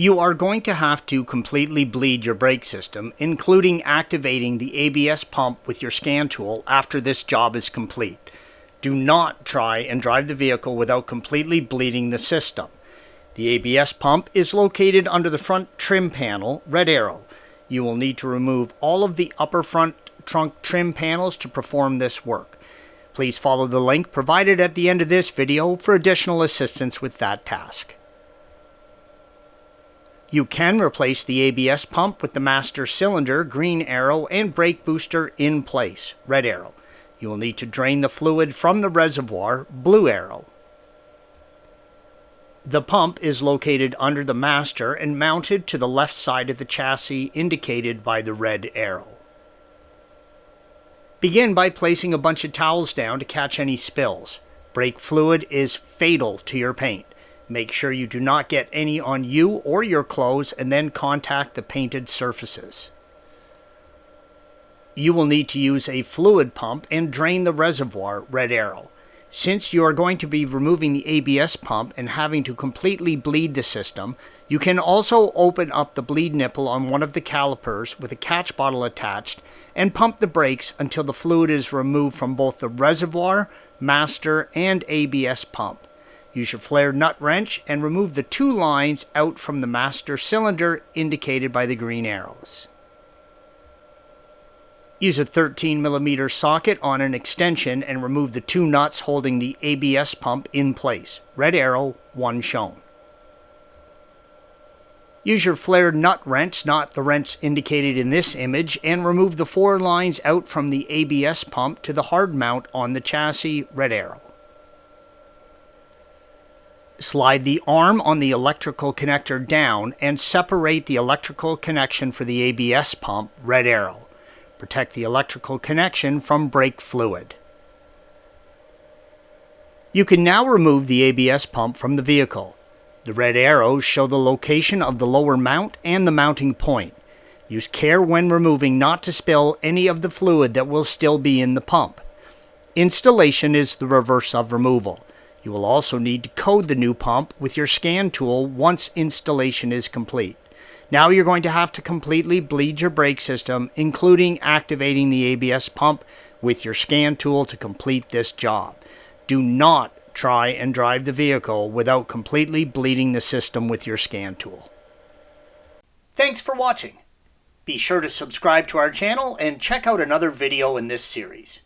You are going to have to completely bleed your brake system, including activating the ABS pump with your scan tool after this job is complete. Do not try and drive the vehicle without completely bleeding the system. The ABS pump is located under the front trim panel, red arrow. You will need to remove all of the upper front trunk trim panels to perform this work. Please follow the link provided at the end of this video for additional assistance with that task. You can replace the ABS pump with the master cylinder, green arrow, and brake booster in place, red arrow. You will need to drain the fluid from the reservoir, blue arrow. The pump is located under the master and mounted to the left side of the chassis, indicated by the red arrow. Begin by placing a bunch of towels down to catch any spills. Brake fluid is fatal to your paint. Make sure you do not get any on you or your clothes, and then contact the painted surfaces. You will need to use a fluid pump and drain the reservoir, red arrow. Since you are going to be removing the ABS pump and having to completely bleed the system, you can also open up the bleed nipple on one of the calipers with a catch bottle attached and pump the brakes until the fluid is removed from both the reservoir, master, and ABS pump. Use your flared nut wrench and remove the two lines out from the master cylinder indicated by the green arrows. Use a 13mm socket on an extension and remove the two nuts holding the ABS pump in place. Red arrow, one shown. Use your flared nut wrench, not the wrench indicated in this image, and remove the four lines out from the ABS pump to the hard mount on the chassis. Red arrow. Slide the arm on the electrical connector down and separate the electrical connection for the ABS pump, red arrow. Protect the electrical connection from brake fluid. You can now remove the ABS pump from the vehicle. The red arrows show the location of the lower mount and the mounting point. Use care when removing not to spill any of the fluid that will still be in the pump. Installation is the reverse of removal. You will also need to code the new pump with your scan tool once installation is complete. Now you're going to have to completely bleed your brake system, including activating the ABS pump with your scan tool to complete this job. Do not try and drive the vehicle without completely bleeding the system with your scan tool. Thanks for watching. Be sure to subscribe to our channel and check out another video in this series.